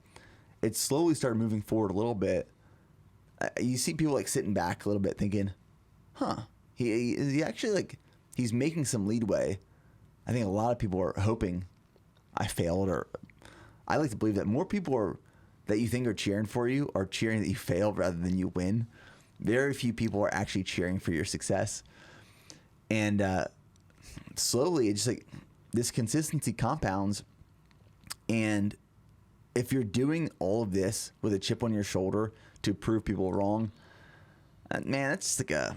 it slowly started moving forward a little bit. You see people like sitting back a little bit thinking, huh, he actually like, he's making some leadway. I think a lot of people are hoping I failed, or I like to believe that more people that you think are cheering for you are cheering that you failed rather than you win. Very few people are actually cheering for your success. And slowly, it's just like this consistency compounds. And if you're doing all of this with a chip on your shoulder to prove people wrong, man, that's just like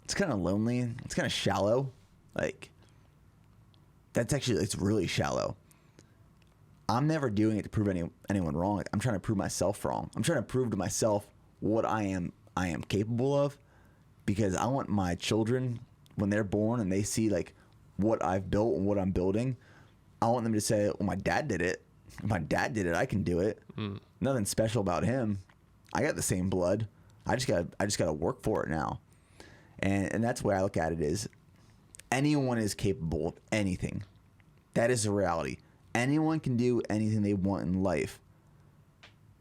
it's kind of lonely. It's kind of shallow. Like, it's really shallow. I'm never doing it to prove anyone wrong. Like, I'm trying to prove myself wrong. I'm trying to prove to myself what I am capable of, because I want my children, when they're born and they see like what I've built and what I'm building, I want them to say, well, my dad did it. If my dad did it, I can do it. Nothing special about him. I got the same blood. I just gotta work for it now. And that's the way I look at it, is anyone is capable of anything. That is the reality. Anyone can do anything they want in life.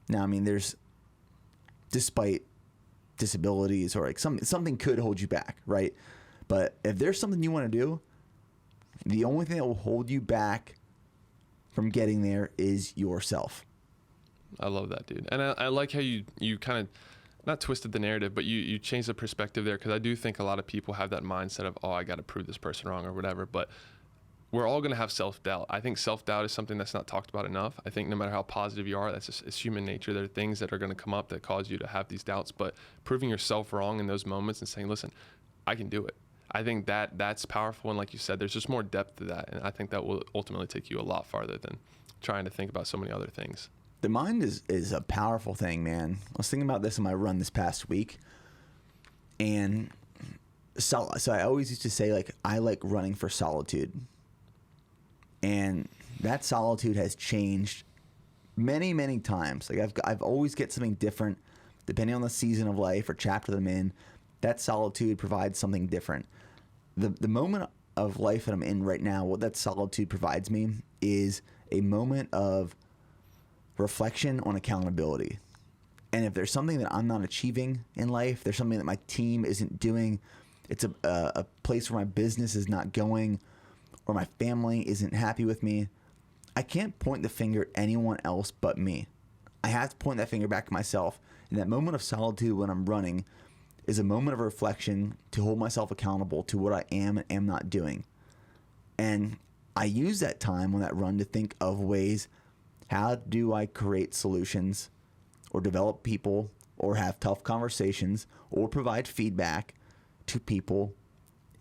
Now, I mean, despite disabilities or like something could hold you back, right? But if there's something you want to do, the only thing that will hold you back from getting there is yourself. I love that, dude. And I like how you kind of not twisted the narrative, but you changed the perspective there, because I do think a lot of people have that mindset of, oh, I got to prove this person wrong or whatever. But we're all going to have self-doubt. I think self-doubt is something that's not talked about enough. I think no matter how positive you are, it's human nature. There are things that are going to come up that cause you to have these doubts, but proving yourself wrong in those moments and saying, listen, I can do it. I think that's powerful. And like you said, there's just more depth to that. And I think that will ultimately take you a lot farther than trying to think about so many other things. The mind is a powerful thing, man. I was thinking about this in my run this past week. And so I always used to say, like, I like running for solitude. And that solitude has changed many, many times. Like, I've always get something different depending on the season of life or chapter that I'm in. That solitude provides something different. The moment of life that I'm in right now, what that solitude provides me is a moment of reflection on accountability. And if there's something that I'm not achieving in life, there's something that my team isn't doing, it's a place where my business is not going, or my family isn't happy with me, I can't point the finger at anyone else but me. I have to point that finger back at myself. And that moment of solitude when I'm running is a moment of reflection to hold myself accountable to what I am and am not doing. And I use that time on that run to think of ways, how do I create solutions or develop people or have tough conversations or provide feedback to people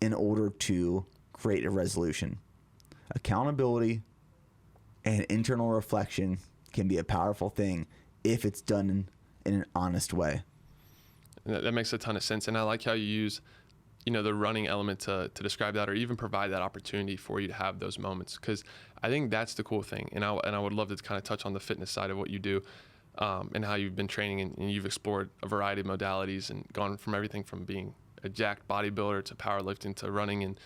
in order to create a resolution. Accountability and internal reflection can be a powerful thing if it's done in an honest way. That makes a ton of sense. And I like how you use, the running element to describe that, or even provide that opportunity for you to have those moments. Because I think that's the cool thing. And I would love to kind of touch on the fitness side of what you do, and how you've been training and you've explored a variety of modalities and gone from everything from being a jacked bodybuilder to powerlifting to running. And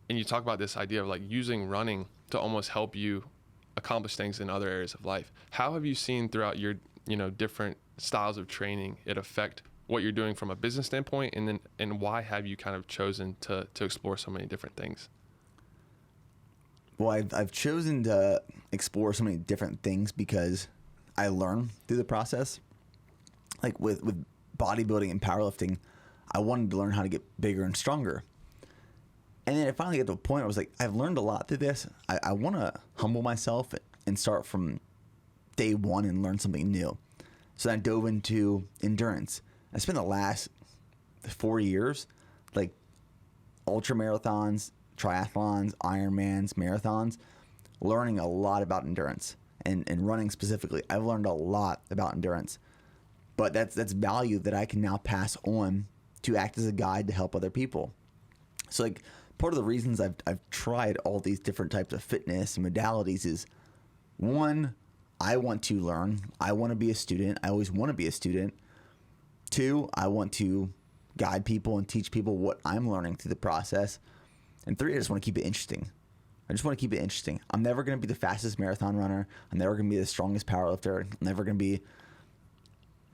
you talk about this idea of like using running to almost help you accomplish things in other areas of life. How have you seen throughout your, different styles of training it affect what you're doing from a business standpoint, and why have you kind of chosen to explore so many different things? Well, I've chosen to explore so many different things because I learn through the process. Like with bodybuilding and powerlifting, I wanted to learn how to get bigger and stronger. And then I finally got to a point where I was like, I've learned a lot through this. I want to humble myself and start from day one and learn something new. So I dove into endurance. I spent the last 4 years, like ultra marathons, triathlons, Ironmans, marathons, learning a lot about endurance and running specifically. I've learned a lot about endurance, but that's value that I can now pass on to act as a guide to help other people. So like part of the reasons I've tried all these different types of fitness and modalities is, one, I want to learn. I want to be a student. I always want to be a student. Two, I want to guide people and teach people what I'm learning through the process. And three, I just want to keep it interesting. I'm never going to be the fastest marathon runner. I'm never going to be the strongest powerlifter. I'm never going to be,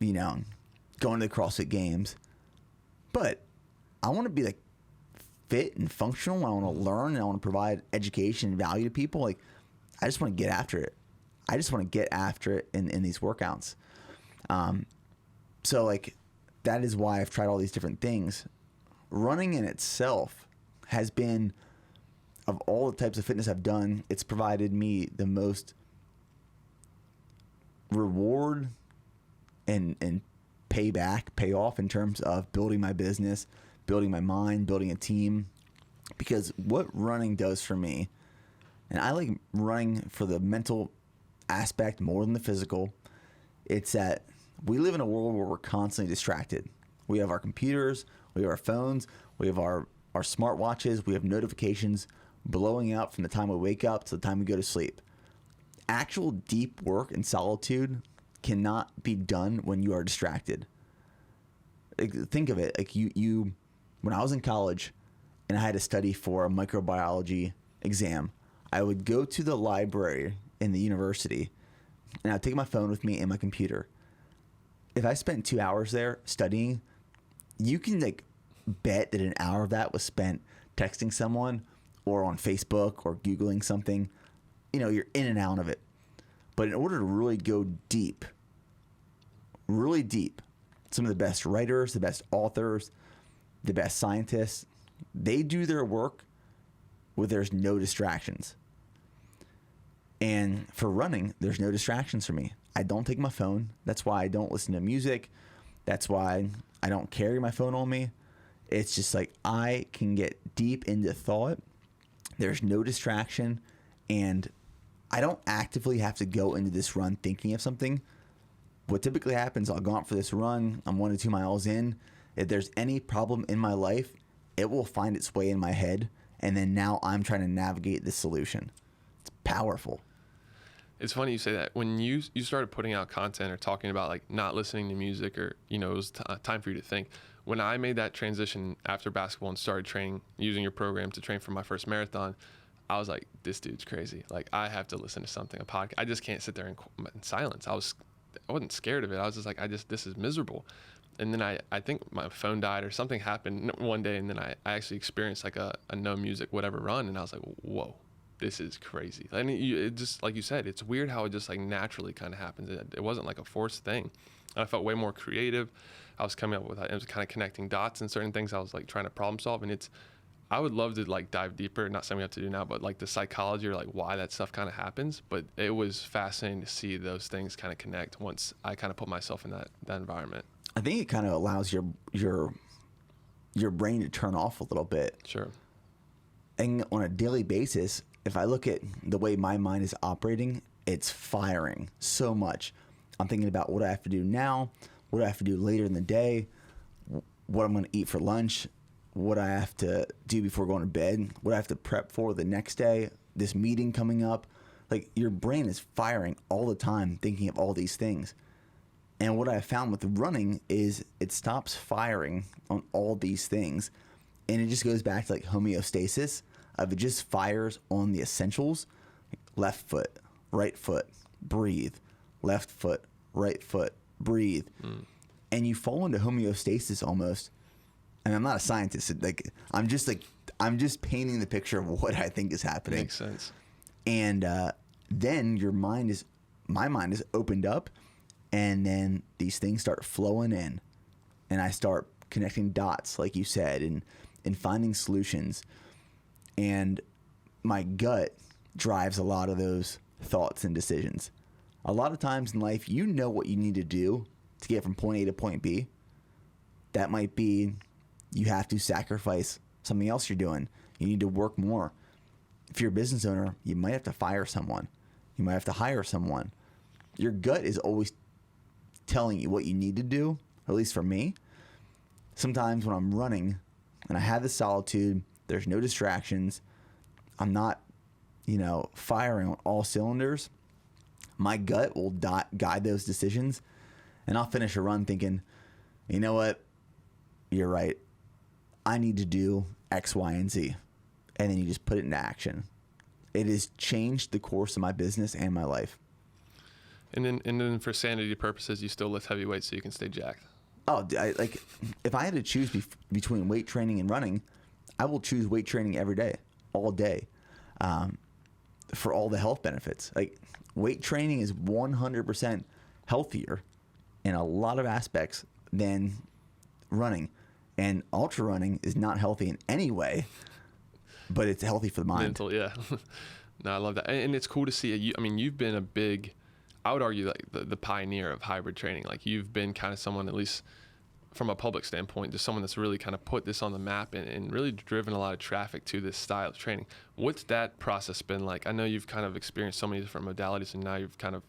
going to the CrossFit Games. But I want to be like fit and functional. I want to learn and I want to provide education and value to people. Like, I just want to get after it. In these workouts. So like, that is why I've tried all these different things. Running in itself has been, of all the types of fitness I've done, it's provided me the most reward and payoff in terms of building my business, building my mind, building a team. Because what running does for me, and I like running for the mental aspect more than the physical, it's that we live in a world where we're constantly distracted. We have our computers, we have our phones, we have our smartwatches, we have notifications blowing out from the time we wake up to the time we go to sleep. Actual deep work and solitude cannot be done when you are distracted. Like, think of it, like you when I was in college and I had to study for a microbiology exam, I would go to the library in the university and I'd take my phone with me and my computer. If I spent 2 hours there studying, you can like bet that an hour of that was spent texting someone or on Facebook or Googling something. You're in and out of it. But in order to really go deep, some of the best writers, the best authors, the best scientists, they do their work where there's no distractions. And for running, there's no distractions for me. I don't take my phone. That's why I don't listen to music. That's why I don't carry my phone on me. It's just like I can get deep into thought. There's no distraction. And I don't actively have to go into this run thinking of something. What typically happens, I'll go out for this run. I'm 1 to 2 miles in. If there's any problem in my life, it will find its way in my head. And then now I'm trying to navigate the solution. It's powerful. It's funny you say that. When you started putting out content or talking about like not listening to music or, it was time for you to think. When I made that transition after basketball and started training, using your program to train for my first marathon, I was like, this dude's crazy. Like, I have to listen to something, a podcast. I just can't sit there in silence. I wasn't scared of it. I was just like, this is miserable. And then I think my phone died or something happened one day. And then I actually experienced like a no music, whatever run. And I was like, whoa, this is crazy. And it just, like you said, it's weird how it just like naturally kind of happens. It wasn't like a forced thing. I felt way more creative. I was coming up with, it was kind of connecting dots and certain things I was like trying to problem solve. And I would love to like dive deeper, not something we have to do now, but like the psychology or like why that stuff kind of happens. But it was fascinating to see those things kind of connect once I kind of put myself in that environment. I think it kind of allows your brain to turn off a little bit. Sure. And on a daily basis, if I look at the way my mind is operating, it's firing so much. I'm thinking about what I have to do now, what I have to do later in the day, what I'm going to eat for lunch, what I have to do before going to bed, what I have to prep for the next day, this meeting coming up. Like, your brain is firing all the time thinking of all these things. And what I found with running is it stops firing on all these things. And it just goes back to like homeostasis of it just fires on the essentials. Left foot, right foot, breathe. Left foot, right foot, breathe. And you fall into homeostasis almost. And I'm not a scientist. I'm just painting the picture of what I think is happening. Makes sense. And then my mind is opened up, and then these things start flowing in, and I start connecting dots, like you said, and finding solutions. And my gut drives a lot of those thoughts and decisions. A lot of times in life, you know what you need to do to get from point A to point B. That might be you have to sacrifice something else you're doing. You need to work more. If you're a business owner, you might have to fire someone. You might have to hire someone. Your gut is always telling you what you need to do, at least for me. Sometimes when I'm running and I have the solitude, there's no distractions, I'm not, firing on all cylinders, my gut will guide those decisions, and I'll finish a run thinking, you know what, you're right. I need to do X, Y, and Z. And then you just put it into action. It has changed the course of my business and my life. And then for sanity purposes, you still lift heavy weights so you can stay jacked. Oh, if I had to choose between weight training and running, I will choose weight training every day, all day, for all the health benefits. Like, weight training is 100% healthier in a lot of aspects than running. And ultra running is not healthy in any way, but it's healthy for the mind. Mental, yeah. No, I love that. And it's cool to see you've been a big, I would argue, like the pioneer of hybrid training. Like, you've been kind of someone, at least from a public standpoint, just someone that's really kind of put this on the map and really driven a lot of traffic to this style of training. What's that process been like? I know you've kind of experienced so many different modalities, and now you've kind of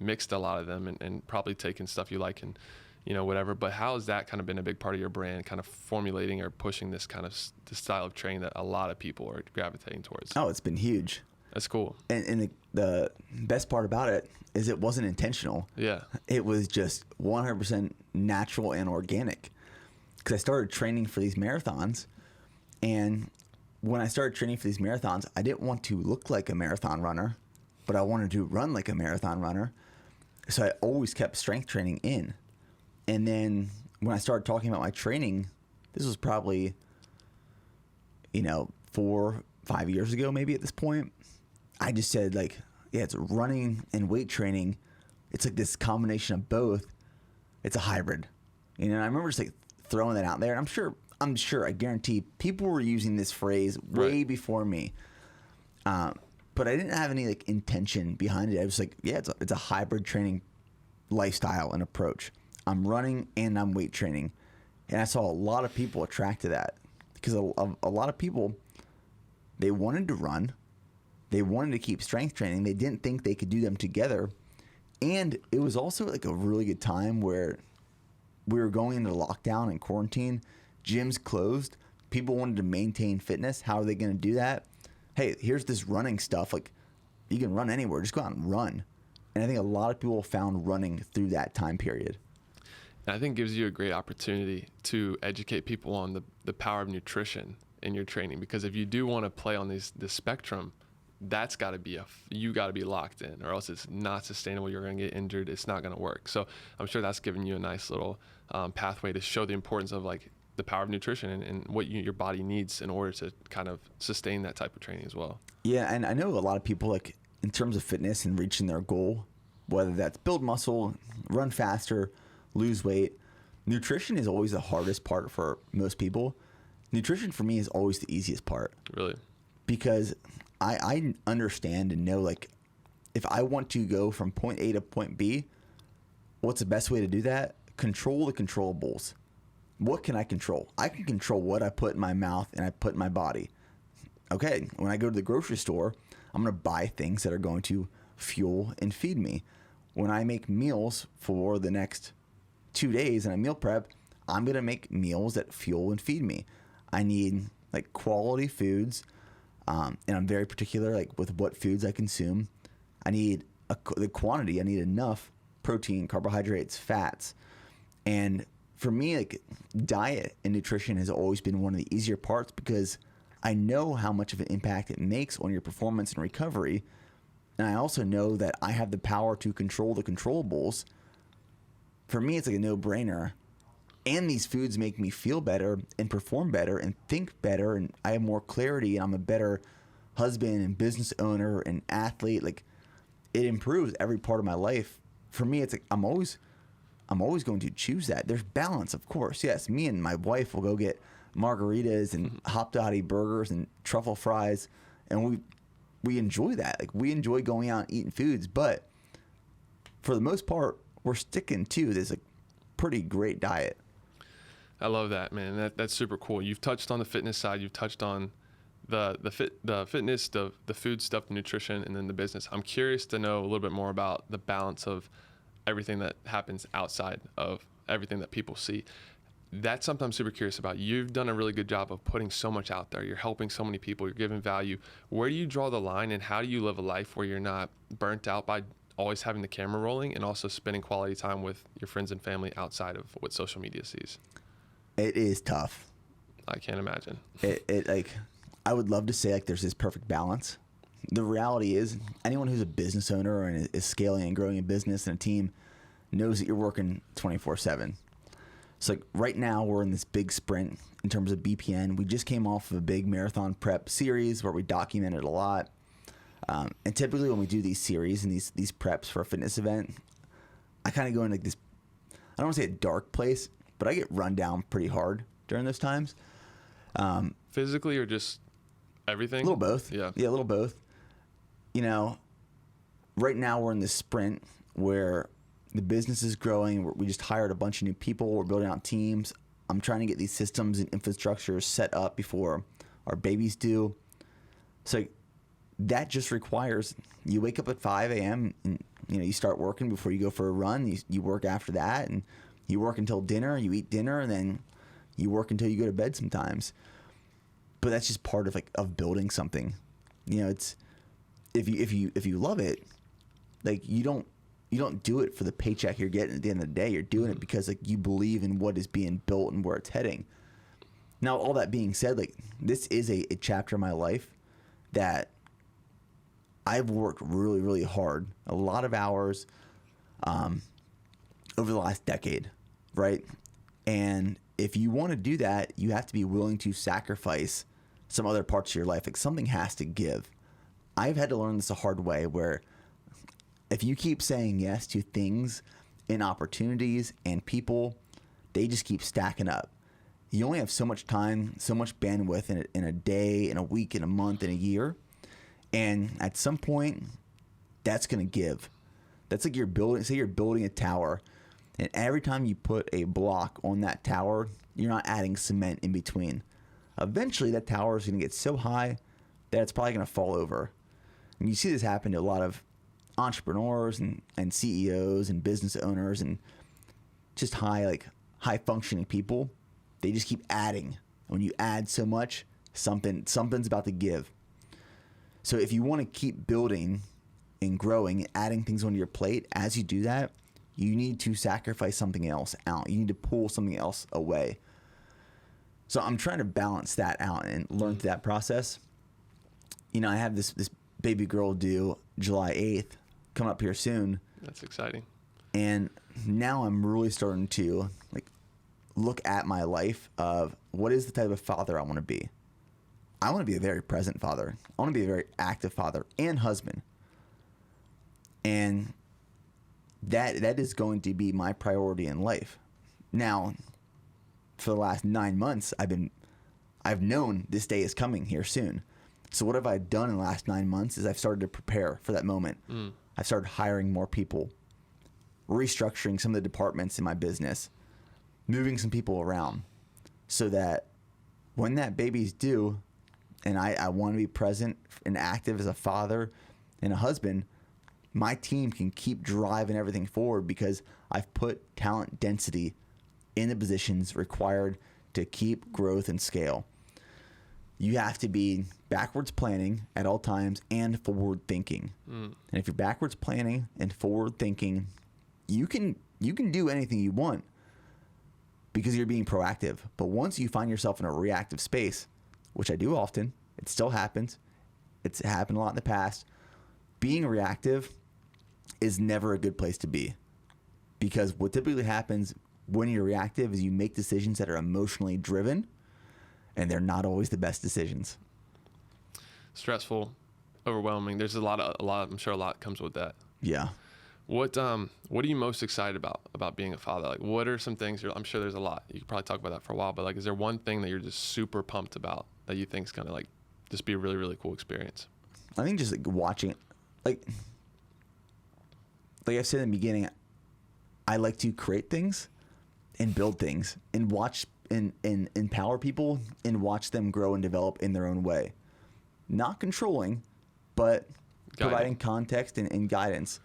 mixed a lot of them and probably taken stuff you like and whatever. But how has that kind of been a big part of your brand, kind of formulating or pushing this kind of this style of training that a lot of people are gravitating towards? Oh, it's been huge. That's cool. And the best part about it is it wasn't intentional. Yeah. It was just 100% natural and organic. Because I started training for these marathons. And when I started training for these marathons, I didn't want to look like a marathon runner, but I wanted to run like a marathon runner. So I always kept strength training in. And then when I started talking about my training, this was probably, 4-5 years ago, maybe at this point, I just said, it's running and weight training. It's like this combination of both. It's a hybrid. I remember just throwing that out there. And I'm sure, I guarantee people were using this phrase way before me. But I didn't have any intention behind it. I was it's a hybrid training lifestyle and approach. I'm running and I'm weight training. And I saw a lot of people attract to that because a lot of people, they wanted to run. They wanted to keep strength training. They didn't think they could do them together. And it was also a really good time where we were going into lockdown and quarantine. Gyms closed. People wanted to maintain fitness. How are they going to do that? Hey, here's this running stuff. You can run anywhere. Just go out and run. And I think a lot of people found running through that time period. And I think it gives you a great opportunity to educate people on the power of nutrition in your training. Because if you do want to play on this spectrum, that's got to be you got to be locked in, or else it's not sustainable. You're going to get injured. It's not going to work. So I'm sure that's given you a nice little pathway to show the importance of the power of nutrition and what your body needs in order to kind of sustain that type of training as well. Yeah, and I know a lot of people, like, in terms of fitness and reaching their goal, whether that's build muscle, run faster, lose weight, nutrition is always the hardest part for most people. Nutrition for me is always the easiest part. Really? Because I understand and know, like, if I want to go from point A to point B, what's the best way to do that? Control the controllables. What can I control? I can control what I put in my mouth and I put in my body. Okay, when I go to the grocery store, I'm going to buy things that are going to fuel and feed me. When I make meals for the next 2 days and I meal prep, I'm going to make meals that fuel and feed me. I need, like, quality foods, and I'm very particular, like, with what foods I consume. I need the quantity. I need enough protein, carbohydrates, fats. And for me, like, diet and nutrition has always been one of the easier parts because I know how much of an impact it makes on your performance and recovery. And I also know that I have the power to control the controllables. For me, it's like a no-brainer. And these foods make me feel better and perform better and think better. And I have more clarity and I'm a better husband and business owner and athlete. Like, it improves every part of my life. For me, it's like I'm always going to choose that. There's balance, of course. Yes, me and my wife will go get margaritas and Hop Dottie burgers and truffle fries, and we enjoy that. Like, we enjoy going out and eating foods, but for the most part, we're sticking to this, like, pretty great diet. I love that, man. That's super cool. You've touched on the fitness side. You've touched on the fitness, the food stuff, the nutrition, and then the business. I'm curious to know a little bit more about the balance of everything that happens outside of everything that people see. That's something I'm super curious about. You've done a really good job of putting so much out there. You're helping so many people. You're giving value. Where do you draw the line, and how do you live a life where you're not burnt out by always having the camera rolling and also spending quality time with your friends and family outside of what social media sees? It is tough. I can't imagine. It like, I would love to say, like, there's this perfect balance. The reality is, anyone who's a business owner and is scaling and growing a business and a team knows that you're working 24/7. So, like, right now we're in this big sprint in terms of BPN. We just came off of a big marathon prep series where we documented a lot. And typically when we do these series and these preps for a fitness event, I kind of go into, like, this, I don't want to say a dark place, but I get run down pretty hard during those times. Physically or just everything? A little both. Yeah, a little both. You know, right now we're in this sprint where the business is growing. We just hired a bunch of new people. We're building out teams. I'm trying to get these systems and infrastructure set up before our babies do. So that just requires you wake up at 5 a.m. and, you know, you start working before you go for a run. You work after that, and you work until dinner. You eat dinner, and then you work until you go to bed sometimes. But that's just part of, like, of building something. You know, it's if you love it, like, you don't do it for the paycheck you're getting at the end of the day. You're doing it because, like, you believe in what is being built and where it's heading. Now, all that being said, like, this is a chapter of my life that I've worked really, really hard, a lot of hours, over the last decade, right? And if you want to do that, you have to be willing to sacrifice some other parts of your life. Like, something has to give. I've had to learn this a hard way, where if you keep saying yes to things and opportunities and people, they just keep stacking up. You only have so much time, so much bandwidth in a day, in a week, in a month, in a year. And at some point, that's going to give. That's like say you're building a tower, and every time you put a block on that tower, you're not adding cement in between. Eventually, that tower is going to get so high that it's probably going to fall over. And you see this happen to a lot of entrepreneurs and CEOs and business owners and just high functioning people. They just keep adding. When you add so much, something's about to give. So if you want to keep building and growing and adding things onto your plate, as you do that, you need to sacrifice something else out. You need to pull something else away. So I'm trying to balance that out and learn through that process. You know, I have this baby girl due July 8th, coming up here soon. That's exciting. And now I'm really starting to, like, look at my life of what is the type of father I want to be. I want to be a very present father. I want to be a very active father and husband. And that is going to be my priority in life. Now, for the last 9 months, I've known this day is coming here soon. So what have I done in the last 9 months is I've started to prepare for that moment. I've started hiring more people, restructuring some of the departments in my business, moving some people around so that when that baby's due and I want to be present and active as a father and a husband, my team can keep driving everything forward because I've put talent density in the positions required to keep growth and scale. You have to be backwards planning at all times and forward thinking. And if you're backwards planning and forward thinking, you can do anything you want because you're being proactive. But once you find yourself in a reactive space, which I do often, it still happens. It's happened a lot in the past. Being reactive is never a good place to be, because what typically happens when you're reactive is you make decisions that are emotionally driven, and they're not always the best decisions. Stressful, overwhelming. There's a lot. I'm sure a lot comes with that. Yeah. What are you most excited about being a father? Like, what are some things I'm sure there's a lot. You could probably talk about that for a while, but like, is there one thing that you're just super pumped about that you think is gonna like just be a really, really cool experience? I think just like watching, like I said in the beginning, I like to create things and build things and watch and empower people and watch them grow and develop in their own way. Not controlling, but providing context and guidance.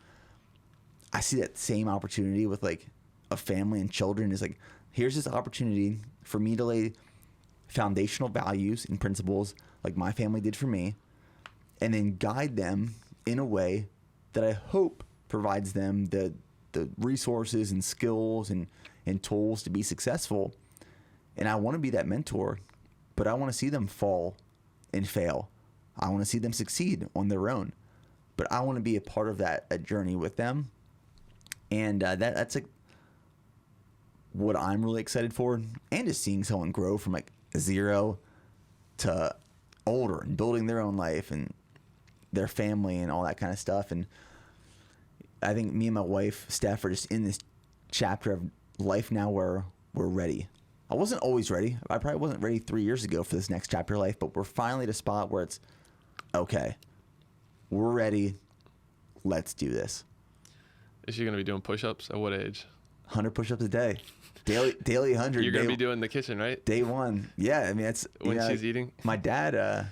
I see that same opportunity with like a family and children. Is like, here's this opportunity for me to lay foundational values and principles like my family did for me, and then guide them in a way that I hope provides them the resources and skills and tools to be successful. And I want to be that mentor, but I want to see them fall and fail. I want to see them succeed on their own, but I want to be a part of that journey with them. And that's like what I'm really excited for, and just seeing someone grow from like 0 to older and building their own life and their family and all that kind of stuff. And I think me and my wife, Steph, are just in this chapter of life now where we're ready. I wasn't always ready. I probably wasn't ready 3 years ago for this next chapter of life, but we're finally at a spot where it's, okay, we're ready. Let's do this. Is she going to be doing push-ups at what age? 100 push-ups a day. Daily 100. You're going to be doing the kitchen, right? Day one. Yeah, I mean, that's... When she's eating? My dad, I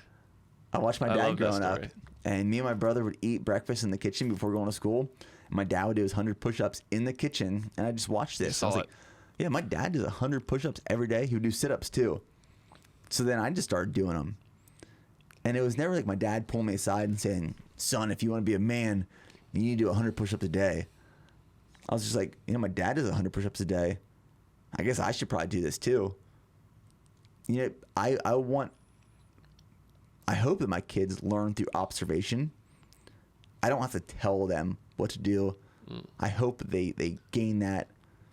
watched my dad growing up, and me and my brother would eat breakfast in the kitchen before going to school. My dad would do his 100 push-ups in the kitchen, and I just watched this. I was like, yeah, my dad does 100 push-ups every day. He would do sit-ups too. So then I just started doing them. And it was never like my dad pulling me aside and saying, son, if you want to be a man, you need to do 100 push-ups a day. I was just like, my dad does 100 push-ups a day. I guess I should probably do this too. I hope that my kids learn through observation. I don't have to tell them what to do. I hope they gain that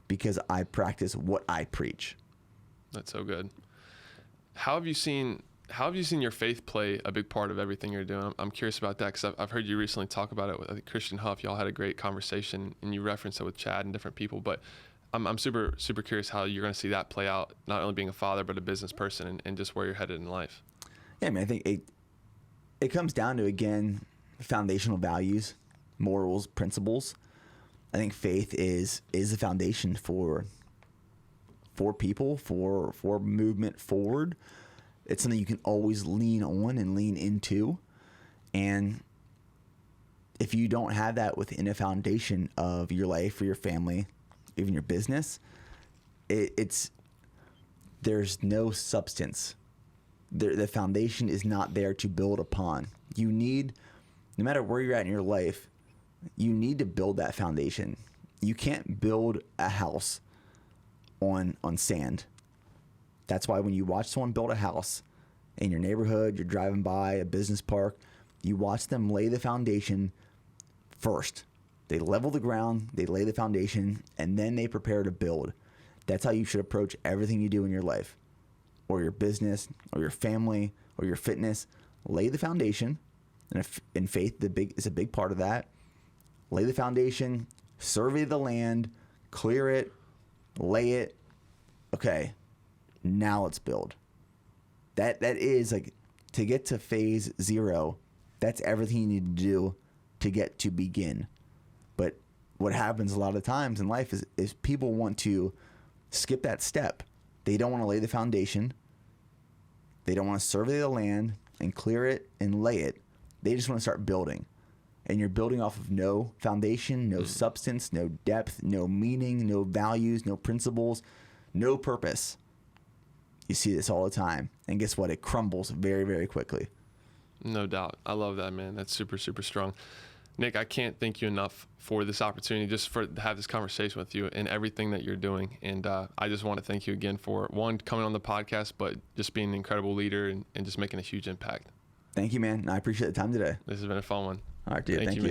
because I practice what I preach. That's so good. How have you seen your faith play a big part of everything you're doing? I'm curious about that because I've heard you recently talk about it with, I think, Christian Huff. Y'all had a great conversation and you referenced it with Chad and different people. But I'm super, super curious how you're going to see that play out, not only being a father, but a business person and just where you're headed in life. Yeah, I mean, I think it comes down to, again, foundational values, morals, principles. I think faith is the foundation for people, for movement forward. It's something you can always lean on and lean into. And if you don't have that within a foundation of your life or your family, even your business, there's no substance. The foundation is not there to build upon. You need, no matter where you're at in your life, you need to build that foundation. You can't build a house on sand. That's why when you watch someone build a house in your neighborhood, you're driving by a business park, you watch them lay the foundation first. They level the ground, they lay the foundation, and then they prepare to build. That's how you should approach everything you do in your life, or your business, or your family, or your fitness. Lay the foundation, and faith is a big part of that. Lay the foundation, survey the land, clear it, lay it. Okay, now let's build. That is like, to get to phase 0, that's everything you need to do to get to begin. But what happens a lot of times in life is people want to skip that step. They don't want to lay the foundation. They don't want to survey the land and clear it and lay it. They just want to start building. And you're building off of no foundation, no substance, no depth, no meaning, no values, no principles, no purpose. You see this all the time. And guess what? It crumbles very, very quickly. No doubt. I love that, man. That's super, super strong. Nick, I can't thank you enough for this opportunity, just to have this conversation with you and everything that you're doing. And I just want to thank you again for, one, coming on the podcast, but just being an incredible leader and just making a huge impact. Thank you, man. I appreciate the time today. This has been a fun one. All right, dude. Thank you. Man.